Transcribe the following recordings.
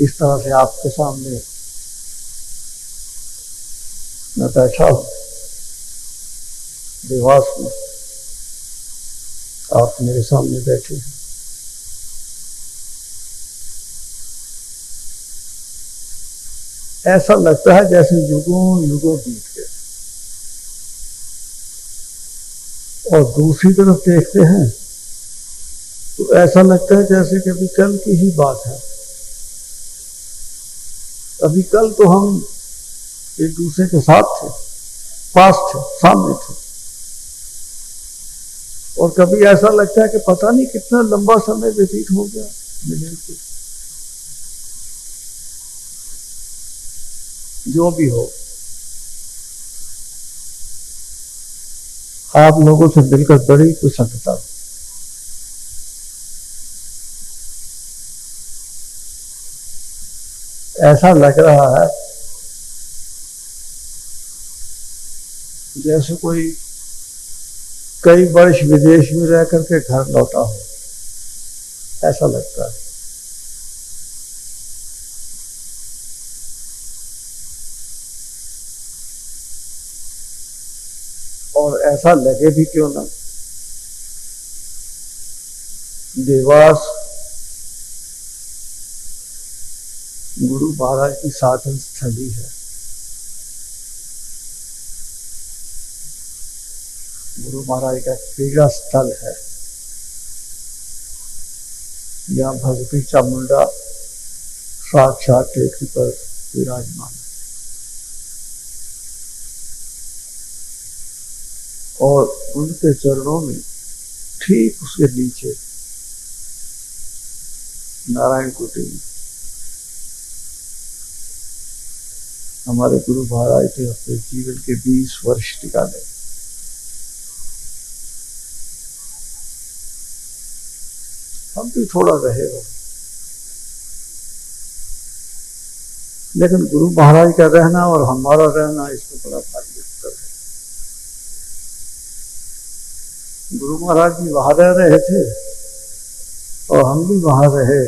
इस तरह से आपके सामने मैं बैठा हूँ देवास में, आप मेरे सामने बैठे हैं। ऐसा लगता है जैसे युगों युगों बीत गए, और दूसरी तरफ देखते हैं तो ऐसा लगता है जैसे कि अभी कल की ही बात है। अभी कल तो हम एक दूसरे के साथ थे, पास थे, सामने थे, और कभी ऐसा लगता है कि पता नहीं कितना लंबा समय व्यतीत हो गया मिलने के। जो भी हो, आप लोगों से मिलकर बड़ी प्रसन्नता। ऐसा लग रहा है जैसे कोई कई वर्ष विदेश में रह करके घर लौटा हो, ऐसा लगता है। और ऐसा लगे भी क्यों ना, देवास गुरु महाराज की साधन स्थली है। गुरु महाराज का क्रीड़ा स्थल है। यहाँ भगवती चामुंडा साक्षात टेकरी पर विराजमान, और उनके चरणों में ठीक उसके नीचे नारायण कुटी हमारे गुरु महाराज ने अपने जीवन के 20 वर्ष निकाले। हम भी थोड़ा रहे हो, लेकिन गुरु महाराज का रहना और हमारा रहना इसमें बड़ा भारी अंतर है। गुरु महाराज भी वहां रह रहे थे और हम भी वहां रहे,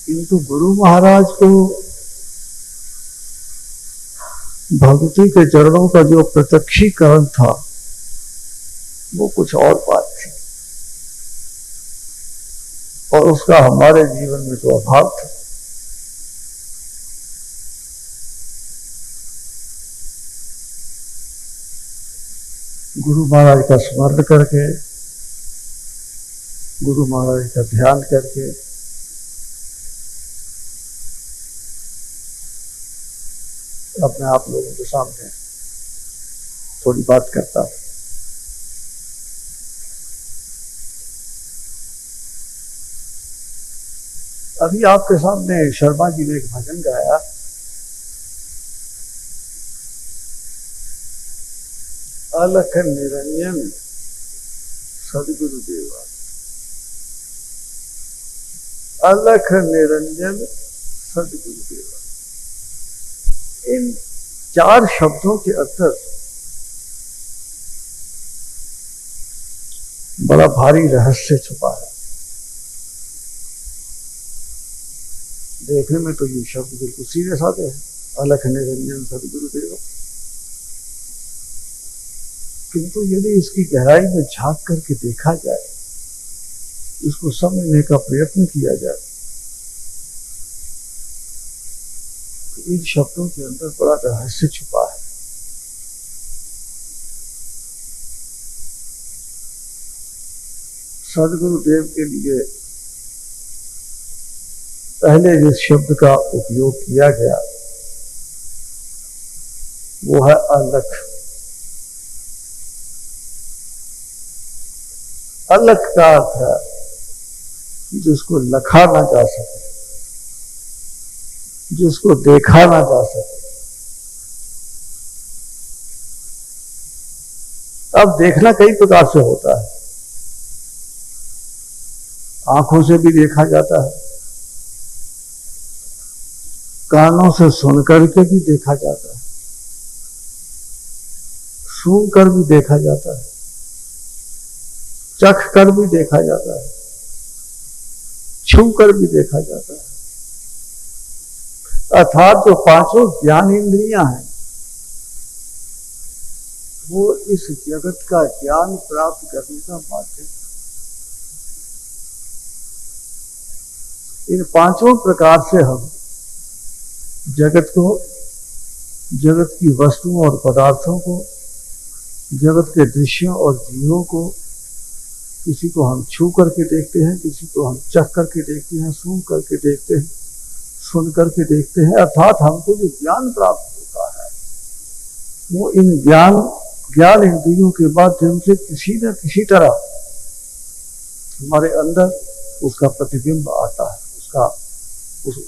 किंतु गुरु महाराज को भगवती के चरणों का जो प्रत्यक्षीकरण था वो कुछ और बात थी, और उसका हमारे जीवन में तो अभाव था। गुरु महाराज का स्मरण करके, गुरु महाराज का ध्यान करके अपने आप लोगों के सामने थोड़ी बात करता हूं। अभी आपके सामने शर्मा जी ने एक भजन गाया, अलख निरंजन सदगुरुदेवा। अलख निरंजन सदगुरुदेवा, इन 4 शब्दों के अंदर बड़ा भारी रहस्य छुपा है। देखने में तो ये शब्द बिल्कुल सीधे साधे हैं, अलख निरंजन सदगुरुदेव, किंतु यदि इसकी गहराई में झांक करके देखा जाए, इसको समझने का प्रयत्न किया जाए, तो इन शब्दों के अंदर बड़ा रहस्य छुपा है। सदगुरुदेव के लिए पहले जिस शब्द का उपयोग किया गया वो है अलख। अलख का अर्थ है जिसको लखा ना जा सके, जिसको देखा ना जा सके। अब देखना कई प्रकार से होता है, आंखों से भी देखा जाता है, कानों से सुनकर के भी देखा जाता है, सुनकर भी देखा जाता है, चख कर भी देखा जाता है, छू कर भी देखा जाता है। अर्थात जो पांचों ज्ञान इंद्रियां हैं वो इस जगत का ज्ञान प्राप्त करने का माध्यम है। इन पांचों प्रकार से हम जगत को, जगत की वस्तुओं और पदार्थों को, जगत के दृश्यों और जीवों को, किसी को हम छू करके देखते हैं, किसी को हम चख करके देखते हैं, सूंघ करके देखते हैं, सुन करके देखते हैं। अर्थात हमको जो ज्ञान प्राप्त होता है वो इन ज्ञान इंद्रियों के माध्यम से किसी न किसी तरह हमारे अंदर उसका प्रतिबिंब आता है,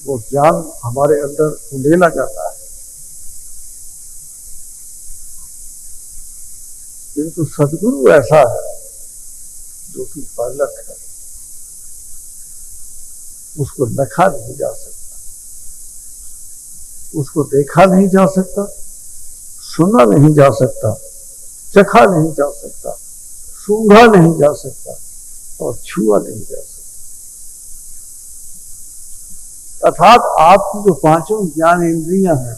वो ज्ञान हमारे अंदर उंडेला जाता है। किंतु सदगुरु ऐसा है जो कि बालक है, उसको लखा नहीं जा सकता, उसको देखा नहीं जा सकता, सुना नहीं जा सकता, चखा नहीं जा सकता, सूंघा नहीं जा सकता और छुआ नहीं जा सकता। अर्थात आपकी जो पांचों ज्ञान इंद्रियां हैं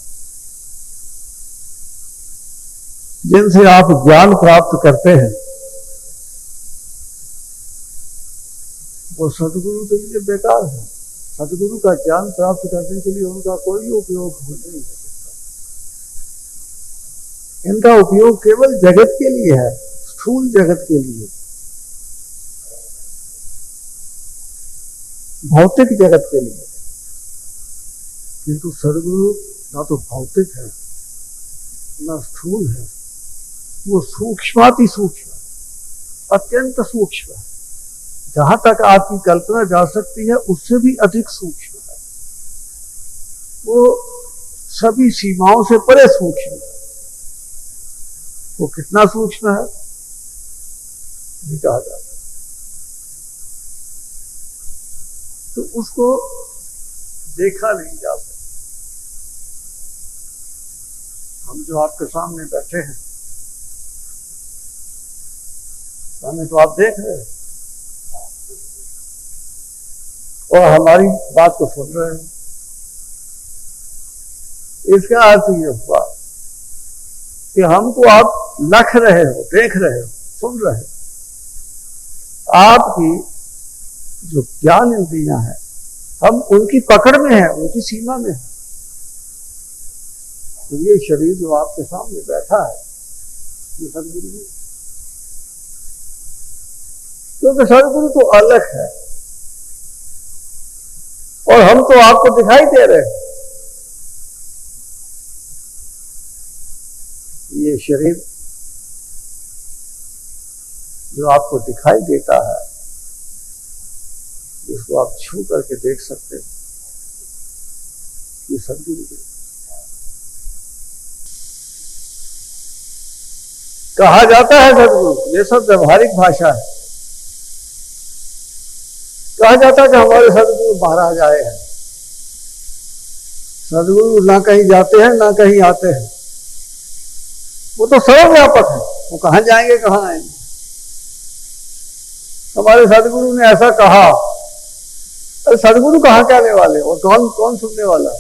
जिनसे आप ज्ञान प्राप्त करते हैं वो सदगुरु के लिए बेकार है। सदगुरु का ज्ञान प्राप्त करने के लिए उनका कोई उपयोग नहीं हो सकता। इनका उपयोग केवल जगत के लिए है, स्थूल जगत के लिए, भौतिक जगत के लिए। किंतु सदगुरु ना तो भौतिक है ना स्थूल है, वो सूक्ष्माति सूक्ष्म, अत्यंत सूक्ष्म है। जहां तक आपकी कल्पना जा सकती है उससे भी अधिक सूक्ष्म है। वो सभी सीमाओं से परे सूक्ष्म है। वो कितना सूक्ष्म है ये कहा जाता है। तो उसको देखा नहीं जा सकता। हम जो आपके सामने बैठे हैं, हमें तो आप देख रहे हैं और हमारी बात को सुन रहे हैं। इसका अर्थ ये हुआ कि हमको आप लख रहे हो, देख रहे हो, सुन रहे हो। आपकी जो ज्ञान इंद्रियां हैं हम उनकी पकड़ में हैं, उनकी सीमा में है। तो ये शरीर जो आपके सामने बैठा है ये सदगुरु है, क्योंकि सदगुरु तो अलग है और हम तो आपको दिखाई दे रहे हैं। ये शरीर जो आपको दिखाई देता है इसको आप छू करके देख सकते हैं, ये सदगुरु है। कहा जाता है सदगुरु, ये सब व्यवहारिक भाषा है। कहा जाता है कि हमारे सदगुरु महाराज आए हैं। सदगुरु ना कहीं जाते हैं ना कहीं आते हैं, वो तो सर्वव्यापक है। वो कहां जाएंगे कहां आएंगे। हमारे सदगुरु ने ऐसा कहा। अरे सदगुरु कहां के आने वाले और कौन कौन सुनने वाला।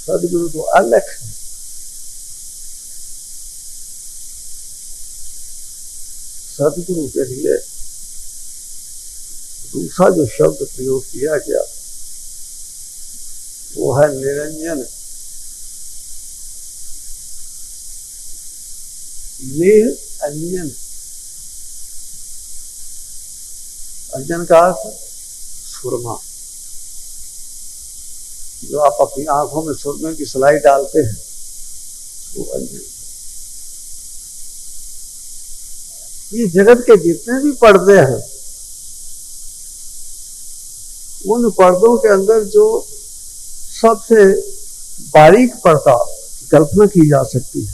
सदगुरु तो अलग है। सदगुरु के लिए दूसरा जो शब्द प्रयोग किया गया वो है निरंजन, निरंजन। अंजन का अर्थ सुरमा। जो आप अपनी आंखों में सुरमे की सलाई डालते हैं वो अंजन। ये जगत के जितने भी पर्दे हैं उन पर्दों के अंदर जो सबसे बारीक पर्दा कल्पना की जा सकती है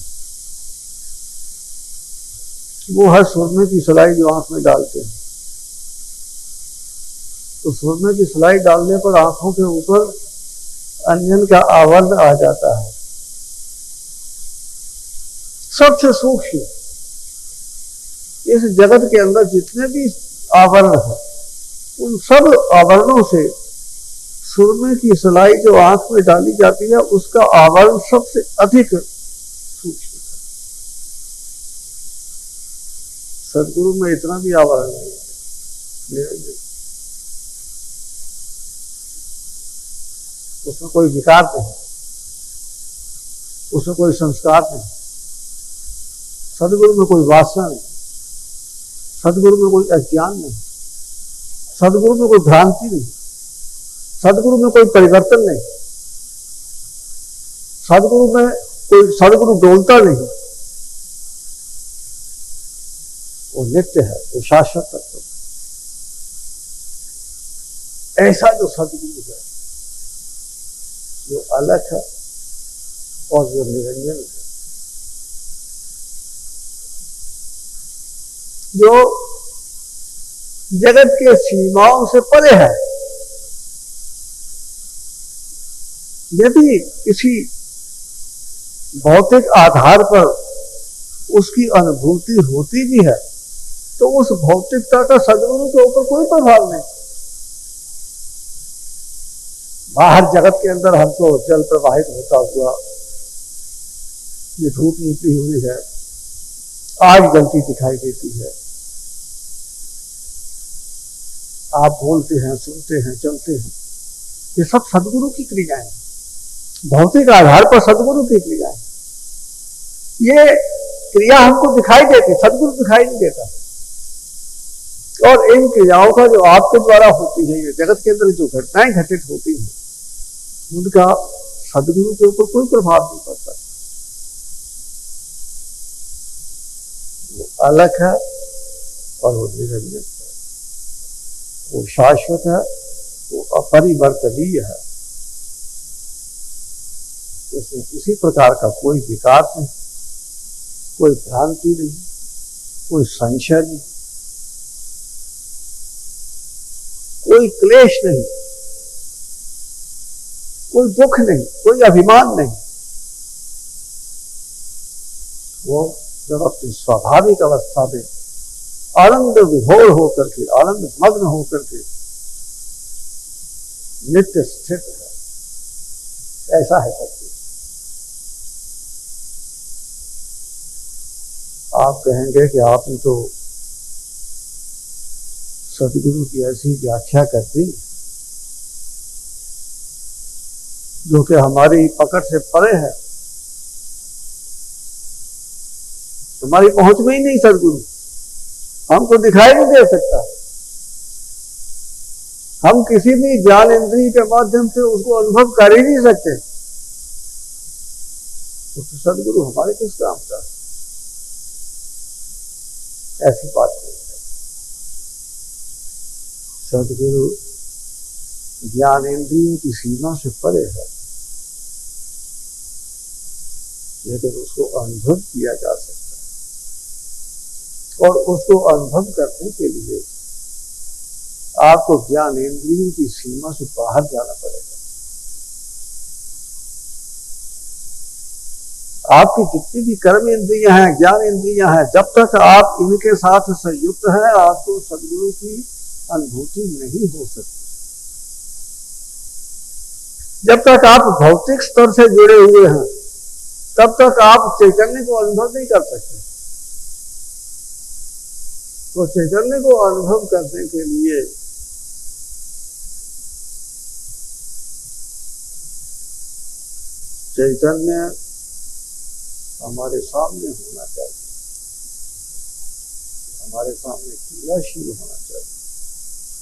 वो है सुरमे की सलाई जो आंख में डालते हैं। तो सुरमे की सलाई डालने पर आंखों के ऊपर अंजन का आवरण आ जाता है। सबसे सूक्ष्म इस जगत के अंदर जितने भी आवरण है, उन सब आवरणों से सुरमे की सलाई जो आंख में डाली जाती है, उसका आवरण सबसे अधिक सूक्ष्म है। सदगुरु में इतना भी आवरण नहीं है, उसमें कोई विकार नहीं, उसमें कोई संस्कार नहीं, सदगुरु में कोई वासना नहीं, सदगुरु में कोई अज्ञान नहीं, सदगुरु में कोई भ्रांति नहीं, सदगुरु में कोई परिवर्तन नहीं, सदगुरु डोलता नहीं, वो नित्य है, वो शाश्वत तत्व। ऐसा जो सदगुरु है, जो अलग है और जो निरंजन है, जो जगत के सीमाओं से परे है। यदि किसी भौतिक आधार पर उसकी अनुभूति होती भी है, तो उस भौतिकता का सदगुरु के ऊपर कोई प्रभाव नहीं। बाहर जगत के अंदर हमको जल प्रवाहित होता हुआ, ये धूप निकली हुई है, आग जलती दिखाई देती है, आप बोलते हैं, सुनते हैं, चलते हैं, ये सब सदगुरु की क्रियाएं हैं। भौतिक आधार पर सदगुरु की क्रियाएं, ये क्रिया हमको दिखाई देती, सदगुरु दिखाई नहीं देता। और इन क्रियाओं का जो आपके द्वारा होती है, ये जगत के अंदर जो घटनाएं घटित होती हैं, उनका सदगुरु के ऊपर कोई प्रभाव नहीं पड़ता। वो अलग है और वो निरंजन है, वो शाश्वत है, वो अपरिवर्तनीय है, उसमें किसी प्रकार का कोई विकार नहीं, कोई भ्रांति नहीं, कोई संशय नहीं, कोई क्लेश नहीं, कोई दुख नहीं, कोई अभिमान नहीं। वो जब अपनी स्वाभाविक अवस्था में आनंद विभोर होकर के, आनंद मग्न होकर के नित्य स्थित है, ऐसा है सब कुछ। आप कहेंगे कि आपने तो सदगुरु की ऐसी व्याख्या कर दी जो कि हमारी पकड़ से परे है, हमारी पहुंच में ही नहीं सदगुरु, हमको दिखाई नहीं दे सकता, हम किसी भी ज्ञान इंद्रिय के माध्यम से उसको अनुभव कर ही नहीं सकते, तो सदगुरु हमारे किस काम का? ऐसी बात नहीं है। सदगुरु ज्ञान इंद्रियों की सीमा से परे है, लेकिन उसको अनुभव किया जा सकता है। और उसको अनुभव करने के लिए आपको ज्ञान इंद्रियों की सीमा से बाहर जाना पड़ेगा। आपकी जितनी भी कर्म इंद्रियां हैं, ज्ञान इंद्रियां हैं, जब तक आप इनके साथ संयुक्त हैं, आपको सदगुरु की अनुभूति नहीं हो सकती। जब तक आप भौतिक स्तर से जुड़े हुए हैं, तब तक आप चैतन्य को अनुभव नहीं कर सकते। तो चैतन्य को अनुभव करने के लिए चैतन्य हमारे सामने होना चाहिए, हमारे सामने क्रियाशील होना चाहिए।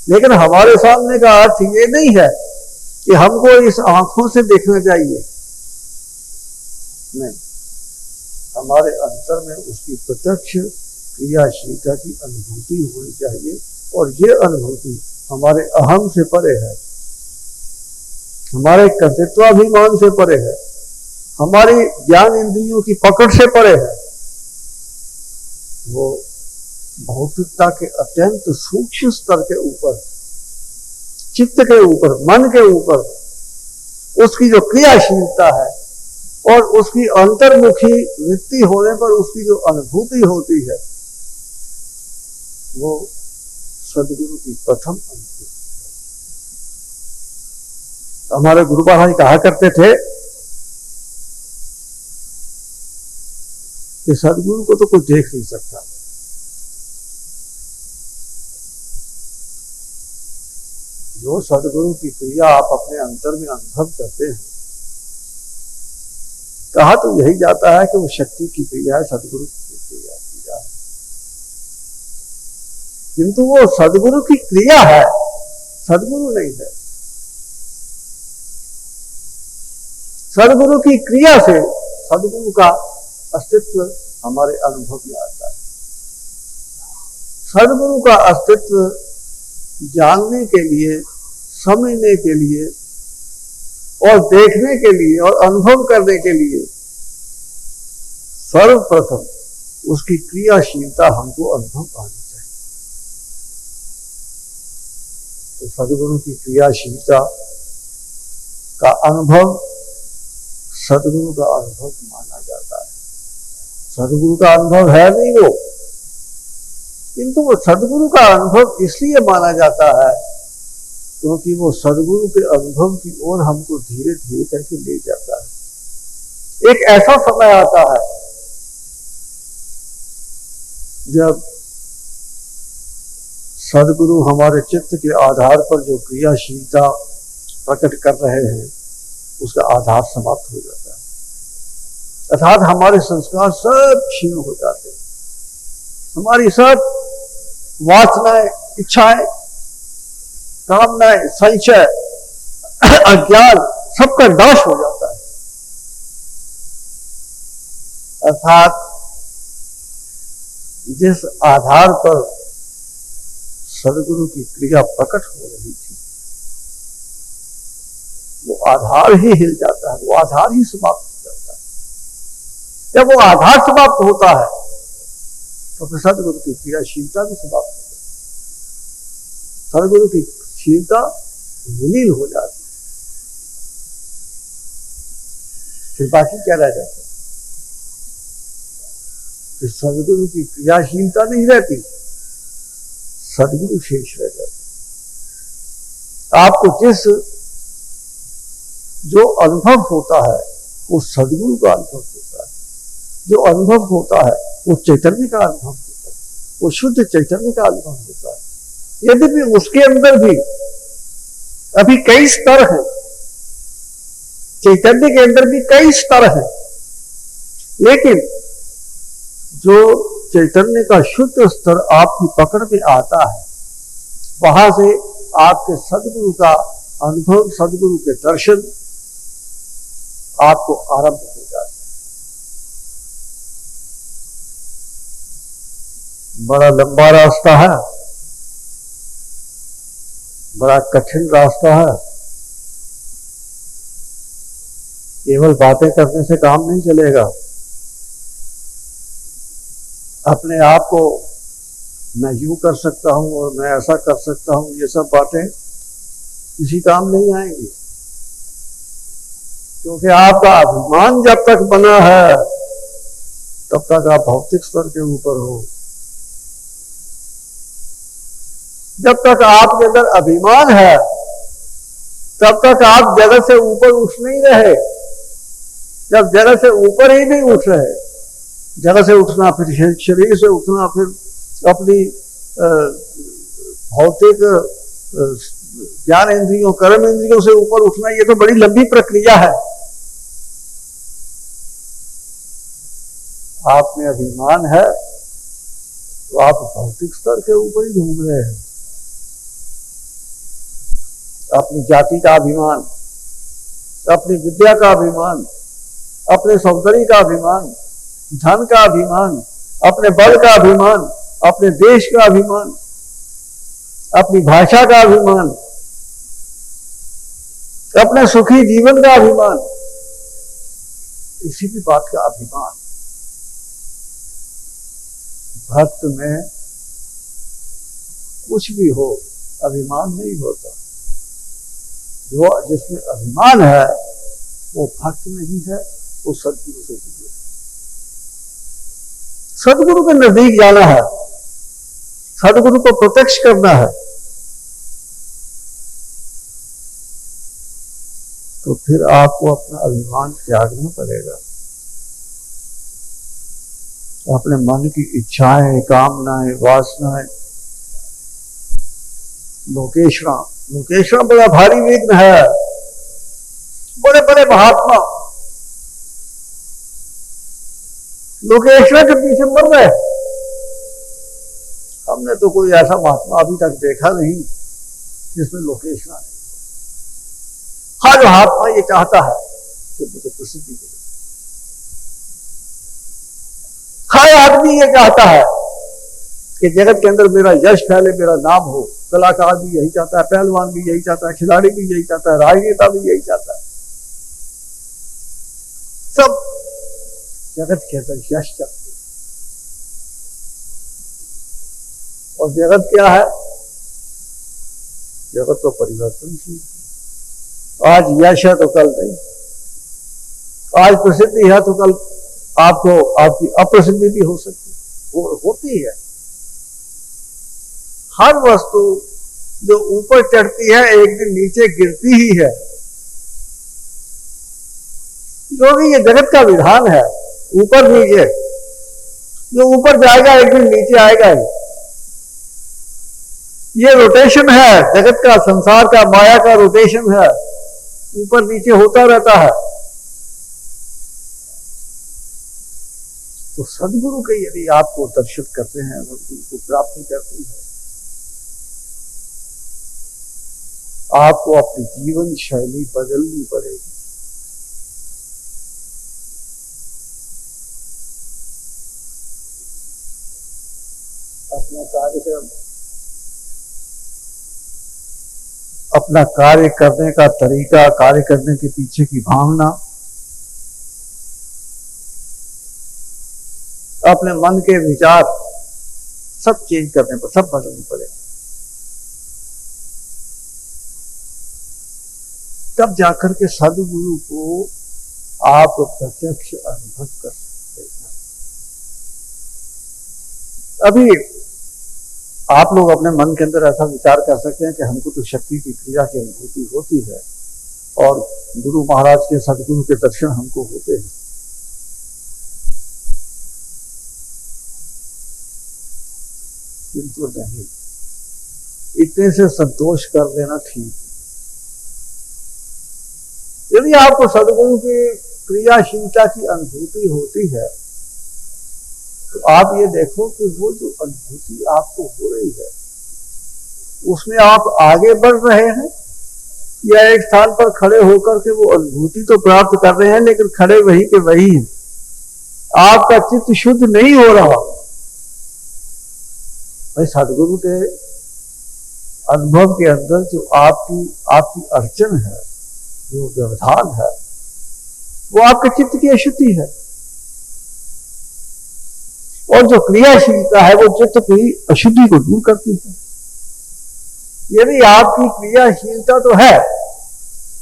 लेकिन हमारे सामने का अर्थ ये नहीं है कि हमको इस आंखों से देखना चाहिए, नहीं, हमारे अंतर में उसकी प्रत्यक्ष क्रियाशीलता की अनुभूति होनी चाहिए। और ये अनुभूति हमारे अहम से परे है, हमारे कर्तृत्वाभिमान से परे है, हमारी ज्ञान इंद्रियों की पकड़ से परे है। वो भौतिकता के अत्यंत सूक्ष्म स्तर के ऊपर, चित्त के ऊपर, मन के ऊपर उसकी जो क्रियाशीलता है और उसकी अंतर्मुखी वृत्ति होने पर उसकी जो अनुभूति होती है, वो सदगुरु की प्रथम अनुभूति। हमारे गुरु महाराज कहा करते थे कि सदगुरु को तो कोई देख नहीं सकता, जो सदगुरु की क्रिया आप अपने अंतर में अनुभव करते हैं, कहा तो यही जाता है कि वो शक्ति की क्रिया है, सदगुरु की क्रिया है, किंतु वो सदगुरु की क्रिया है, सदगुरु नहीं है। सदगुरु की क्रिया से सदगुरु का अस्तित्व हमारे अनुभव में आता है। सदगुरु का अस्तित्व जानने के लिए, समझने के लिए और देखने के लिए और अनुभव करने के लिए सर्वप्रथम उसकी क्रियाशीलता हमको अनुभव आनी चाहिए। तो सदगुरु की क्रियाशीलता का अनुभव सदगुरु का अनुभव माना जाता है। सदगुरु का अनुभव है नहीं वो, किंतु वो सदगुरु का अनुभव इसलिए माना जाता है क्योंकि वो सदगुरु के अनुभव की ओर हमको धीरे धीरे करके ले जाता है। एक ऐसा समय आता है जब सदगुरु हमारे चित्त के आधार पर जो क्रियाशीलता प्रकट कर रहे हैं उसका आधार समाप्त हो जाता है, अर्थात हमारे संस्कार सब क्षीण हो जाते हैं, हमारी सब वासनाएं, इच्छाएं, कामनाएं, संशय, अज्ञान सबका नाश हो जाता है। अर्थात जिस आधार पर सदगुरु की क्रिया प्रकट हो रही थी वो आधार ही हिल जाता है, वो आधार ही समाप्त हो जाता है। जब वो आधार समाप्त होता है तो फिर सदगुरु की क्रियाशीलता भी समाप्त हो जाती है, सदगुरु की शीलता विलीन हो जाती है, फिर बाकी क्या रह जाता है? फिर सदगुरु की क्रियाशीलता नहीं रहती, सदगुरु शेष रह जाता है। आपको जिस जो अनुभव होता है वो सदगुरु का अनुभव होता है, जो अनुभव होता है वो चैतन्य का अनुभव होता है, वो शुद्ध चैतन्य का अनुभव होता है। यद्यपि उसके अंदर भी अभी कई स्तर हैं, चैतन्य के अंदर भी कई स्तर हैं, लेकिन जो चैतन्य का शुद्ध स्तर आपकी पकड़ में आता है वहां से आपके सदगुरु का अनुभव, सदगुरु के दर्शन आपको आरंभ हो जाते हैं। बड़ा लंबा रास्ता है, बड़ा कठिन रास्ता है, केवल बातें करने से काम नहीं चलेगा। अपने आप को मैं यूं कर सकता हूं और मैं ऐसा कर सकता हूं, ये सब बातें किसी काम नहीं आएंगी, क्योंकि आपका अभिमान जब तक बना है तब तक आप भौतिक स्तर के ऊपर हो। जब तक आपके अंदर अभिमान है तब तक आप जगत से ऊपर उठ नहीं रहे। जब जगत से ऊपर ही नहीं उठ रहे, जगत से उठना, फिर शरीर से उठना, फिर अपनी भौतिक ज्ञान इंद्रियों, कर्म इंद्रियों से ऊपर उठना, ये तो बड़ी लंबी प्रक्रिया है। आप में अभिमान है तो आप भौतिक स्तर के ऊपर ही घूम रहे हैं। अपनी जाति का अभिमान, अपनी विद्या का अभिमान, अपने सौंदर्य का अभिमान, धन का अभिमान, अपने बल का अभिमान, अपने देश का अभिमान, अपनी भाषा का अभिमान, अपने सुखी जीवन का अभिमान, किसी भी बात का अभिमान भक्त में कुछ भी हो, अभिमान नहीं होता। जो जिसमें अभिमान है वो भक्त नहीं है, वो सदगुरु से जुड़े। सदगुरु के नजदीक जाना है, सदगुरु को प्रत्यक्ष करना है, तो फिर आपको अपना अभिमान त्यागना पड़ेगा। अपने मन की इच्छाएं, कामनाएं, वासनाएं, लोकेशना बड़ा भारी विघ्न है। बड़े बड़े महात्मा लोकेशना के पीछे मर गए। हमने तो कोई ऐसा महात्मा अभी तक देखा नहीं जिसमें लोकेशना नहीं। हर महात्मा ये चाहता है कि मुझे प्रसिद्धि मिले। हर आदमी ये चाहता है कि जगत के अंदर मेरा यश फैले, मेरा नाम हो। कलाकार भी यही चाहता है, पहलवान भी यही चाहता है, खिलाड़ी भी यही चाहता है, राजनेता भी यही चाहता है। सब जगत के अंदर यश चाहते हैं। और जगत क्या है? जगत तो परिवर्तनशील। आज यश है तो कल नहीं, आज प्रसिद्धि है तो कल आपको आपकी अप्रसिद्धि भी हो सकती है, होती है। हर वस्तु जो ऊपर चढ़ती है एक दिन नीचे गिरती ही है, जो भी ये जगत का विधान है। ऊपर नीचे, जो ऊपर जाएगा एक दिन नीचे आएगा ही। ये रोटेशन है जगत का, संसार का, माया का रोटेशन है, ऊपर नीचे होता रहता है। तो सदगुरु के यदि आपको दर्शन करते हैं, सदगुरु को प्राप्ति करती है, आपको अपनी जीवन शैली बदलनी पड़ेगी। अपना कार्य करने का तरीका, कार्य करने के पीछे की भावना, अपने मन के विचार सब चेंज करने पर, सब बदलने पड़ेगा। तब जाकर के सदगुरु को आप प्रत्यक्ष अनुभव कर सकते हैं। अभी आप लोग अपने मन के अंदर ऐसा विचार कर सकते हैं कि हमको तो शक्ति की क्रिया की अनुभूति होती है और गुरु महाराज के, सदगुरु के दर्शन हमको होते हैं। किंतु नहीं, इतने से संतोष कर देना ठीक। यदि आपको सदगुरु की क्रियाशीलता की अनुभूति होती है तो आप ये देखो कि वो जो अनुभूति आपको हो रही है उसमें आप आगे बढ़ रहे हैं या एक स्थान पर खड़े होकर के वो अनुभूति तो प्राप्त कर रहे हैं लेकिन खड़े वही के वही हैं। आपका चित्त शुद्ध नहीं हो रहा। भाई सदगुरु के अनुभव के अंदर जो आपकी अड़चन है, जो व्यवधान है, वो आपके चित्त की अशुद्धि है। और जो क्रियाशीलता है वो चित्त की अशुद्धि को दूर करती है। यदि आपकी क्रियाशीलता तो है,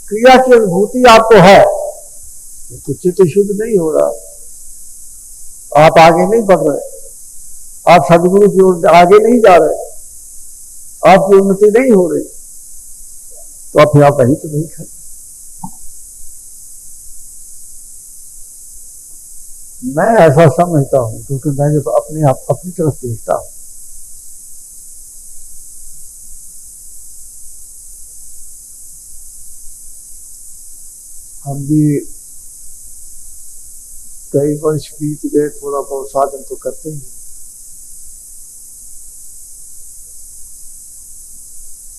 क्रिया की अनुभूति आपको है, तो चित्त शुद्ध नहीं हो रहा, आप आगे नहीं बढ़ रहे, आप सदगुरु की ओर आगे नहीं जा रहे, आपकी उन्नति नहीं हो रही, तो आप फिर आप वहीं तो नहीं खड़े। मैं ऐसा समझता हूं क्योंकि मैं जब अपनी तरफ देखता हूं, हम भी कई वर्ष बीत गए, थोड़ा बहुत साधन तो करते ही।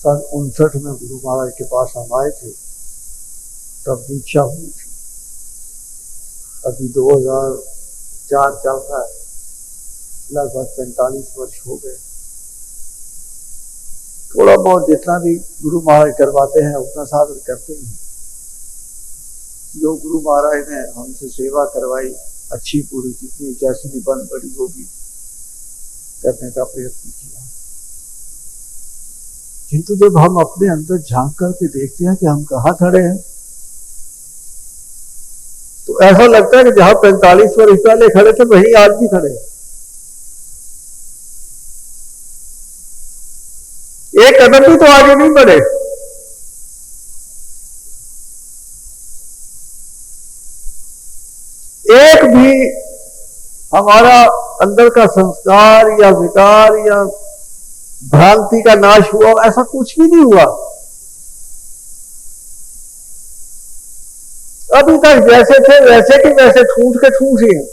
सन 59 में गुरु महाराज के पास हम आए थे, तब दीक्षा हुई थी। अभी 2004 चल रहा है, लगभग 45 वर्ष हो गए। थोड़ा बहुत जितना भी गुरु महाराज करवाते हैं उतना साधन करते हैं। जो गुरु महाराज ने हमसे सेवा करवाई अच्छी पूरी, जितनी जैसी भी बन पड़ी वो भी करने का प्रयत्न किया। किंतु जब हम अपने अंदर झांक करके देखते हैं कि हम कहाँ खड़े हैं, तो ऐसा लगता है कि जहां 45 वर्ष पहले खड़े थे वहीं आज भी खड़े हैं। एक कदम भी तो आगे नहीं बढ़े। एक भी हमारा अंदर का संस्कार या विकार या भ्रांति का नाश हुआ, ऐसा कुछ भी नहीं हुआ। अभी तक जैसे थे वैसे के वैसे ठूठ के ठूठ ही हैं।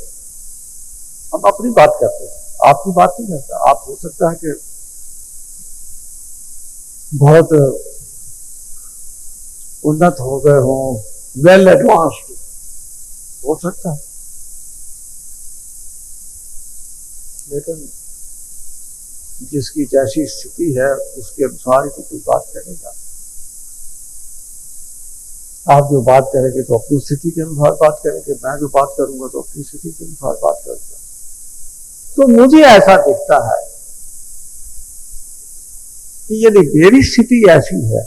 हम अपनी बात करते हैं, आपकी बात नहीं करता। आप हो सकता है कि बहुत उन्नत हो गए हों, वेल एडवांस्ड हो सकता है, लेकिन जिसकी जैसी स्थिति है उसके अनुसार ही तो कोई बात करेगा। आप जो बात करेंगे तो अपनी स्थिति के अनुसार बात करेंगे, मैं जो बात करूंगा तो अपनी स्थिति के अनुसार बात करूंगा। तो मुझे ऐसा दिखता है कि यदि मेरी स्थिति ऐसी है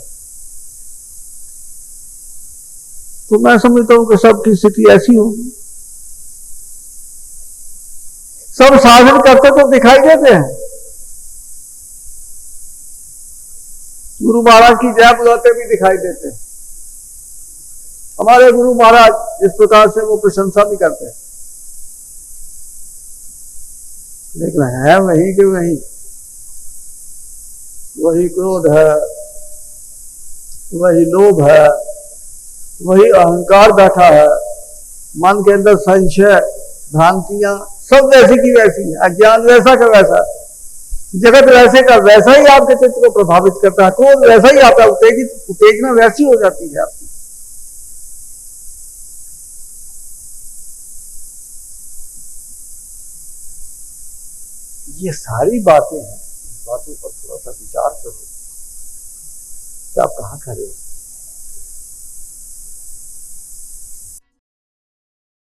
तो मैं समझता हूं कि सबकी स्थिति ऐसी होगी। सब साधन करते तो दिखाई देते हैं, गुरु महाराज की जय बुलाते भी दिखाई देते हैं। हमारे गुरु महाराज इस प्रकार से वो प्रशंसा भी करते हैं, लेकिन है वही के वही क्रोध है, वही लोभ है, वही अहंकार बैठा है, मन के अंदर संशय, भ्रांतियां सब वैसी की वैसी है, अज्ञान वैसा का वैसा, जगत वैसे का वैसा ही आपके चित्त को प्रभावित करता है, क्रोध वैसा ही आता है, उत्तेजना वैसी हो जाती है आपकी। ये सारी बातें हैं, बातों पर थोड़ा सा विचार करो कि आप कहां खड़े हो।